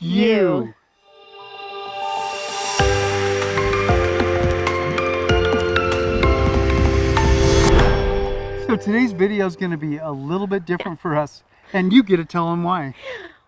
you. So today's video is going to be a little bit different for us, and you get to tell them why.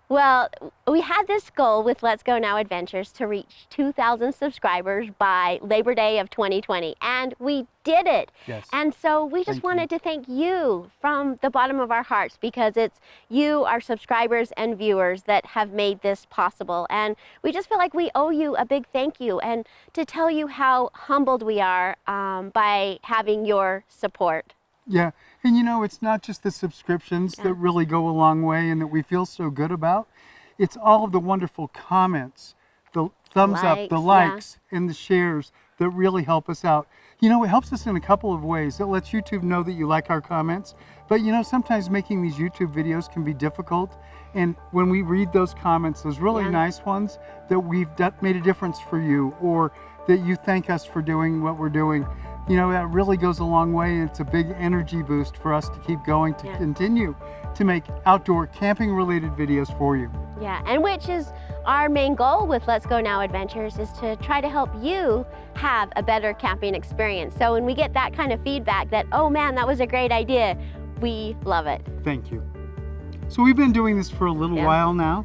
Well, we had this goal with Let's Go Now Adventures to reach 2,000 subscribers by Labor Day of 2020, and we did it. Yes. And so we just wanted to thank you from the bottom of our hearts, because it's you, our subscribers and viewers, that have made this possible. And we just feel like we owe you a big thank you, and to tell you how humbled we are by having your support. Yeah, and you know, it's not just the subscriptions that really go a long way and that we feel so good about. It's all of the wonderful comments, the thumbs up, the likes, and the shares that really help us out. You know, it helps us in a couple of ways. It lets YouTube know that you like our comments, but you know, sometimes making these YouTube videos can be difficult. And when we read those comments, those really nice ones that we've made a difference for you, or that you thank us for doing what we're doing, you know, that really goes a long way. It's a big energy boost for us to keep going, to continue to make outdoor camping related videos for you. Yeah, and which is our main goal with Let's Go Now Adventures, is to try to help you have a better camping experience. So when we get that kind of feedback that, oh man, that was a great idea, we love it. Thank you. So we've been doing this for a little while now,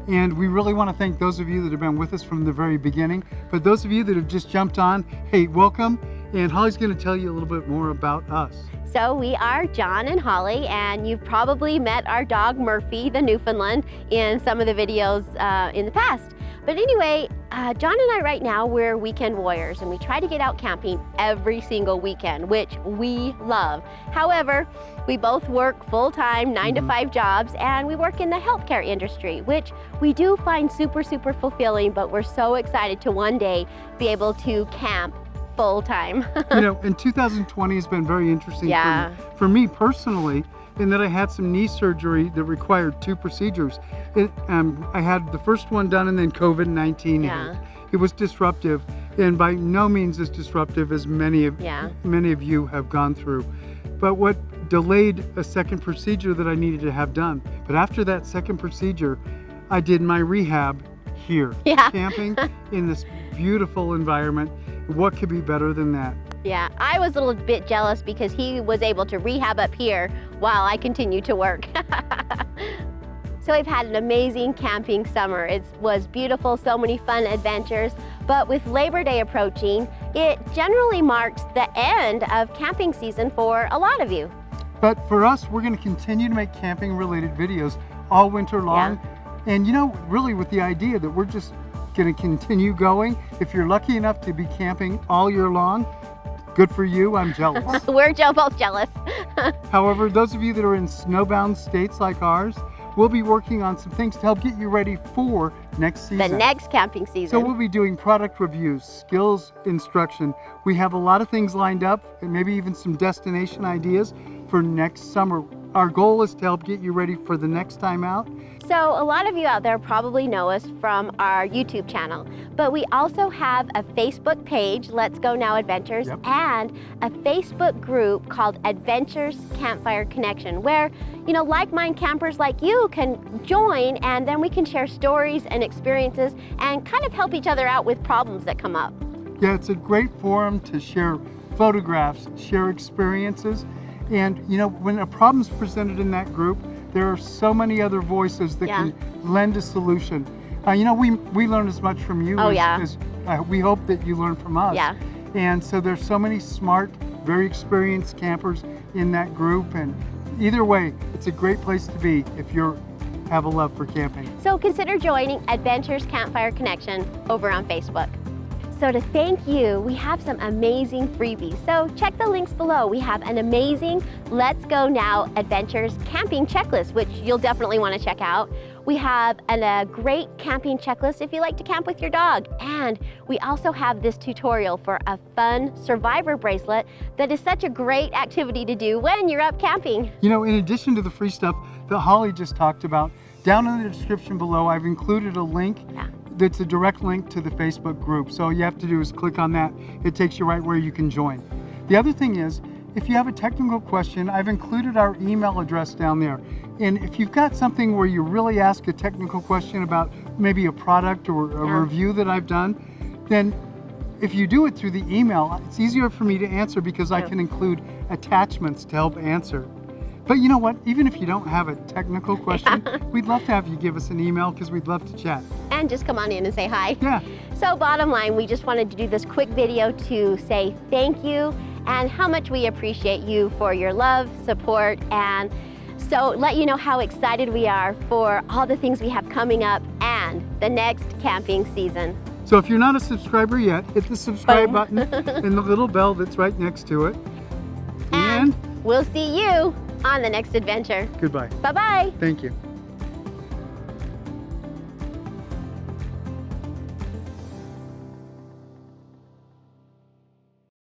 and we really want to thank those of you that have been with us from the very beginning. But those of you that have just jumped on, hey, welcome. And Holly's going to tell you a little bit more about us. So we are John and Holly, and you've probably met our dog Murphy, the Newfoundland, in some of the videos in the past. But anyway, John and I right now, we're weekend warriors, and we try to get out camping every single weekend, which we love. However, we both work full-time 9-to-5 jobs, and we work in the healthcare industry, which we do find super, super fulfilling, but we're so excited to one day be able to camp full-time. You know, and 2020 has been very interesting for me personally, in that I had some knee surgery that required 2 procedures. I had the first one done, and then COVID-19 hit. It was disruptive, and by no means as disruptive as many of you have gone through. But what delayed a second procedure that I needed to have done. But after that second procedure, I did my rehab here, camping in this beautiful environment. What could be better than that? Yeah, I was a little bit jealous because he was able to rehab up here while I continued to work. So we've had an amazing camping summer. It was beautiful, so many fun adventures. But with Labor Day approaching, it generally marks the end of camping season for a lot of you. But for us, we're going to continue to make camping related videos all winter long. And you know, really with the idea that we're just going to continue going. If you're lucky enough to be camping all year long, good for you. I'm jealous. We're both jealous. However, those of you that are in snowbound states like ours, we'll be working on some things to help get you ready for next season. The next camping season. So we'll be doing product reviews, skills instruction. We have a lot of things lined up, and maybe even some destination ideas for next summer. Our goal is to help get you ready for the next time out. So a lot of you out there probably know us from our YouTube channel, but we also have a Facebook page, Let's Go Now Adventures, and a Facebook group called Adventures Campfire Connection, where, you know, like-minded campers like you can join, and then we can share stories and experiences and kind of help each other out with problems that come up. Yeah, it's a great forum to share photographs, share experiences, and you know, when a problem's presented in that group, there are so many other voices that can lend a solution. You know, we learn as much from you as we hope that you learn from us. And so there's so many smart, very experienced campers in that group. And either way, it's a great place to be if you have a love for camping. So consider joining Adventures Campfire Connection over on Facebook. So to thank you, we have some amazing freebies. So check the links below. We have an amazing Let's Go Now Adventures camping checklist, which you'll definitely want to check out. We have a great camping checklist if you like to camp with your dog. And we also have this tutorial for a fun survivor bracelet that is such a great activity to do when you're up camping. You know, in addition to the free stuff that Holly just talked about, down in the description below, I've included a link that's a direct link to the Facebook group. So all you have to do is click on that. It takes you right where you can join. The other thing is, if you have a technical question, I've included our email address down there. And if you've got something where you really ask a technical question about maybe a product or a review that I've done, then if you do it through the email, it's easier for me to answer because I can include attachments to help answer. But you know what? Even if you don't have a technical question, we'd love to have you give us an email because we'd love to chat. And just come on in and say hi. Yeah. So bottom line, we just wanted to do this quick video to say thank you and how much we appreciate you for your love, support, and so let you know how excited we are for all the things we have coming up and the next camping season. So if you're not a subscriber yet, hit the subscribe button and the little bell that's right next to it. And we'll see you on the next adventure. Goodbye. Bye-bye. Thank you.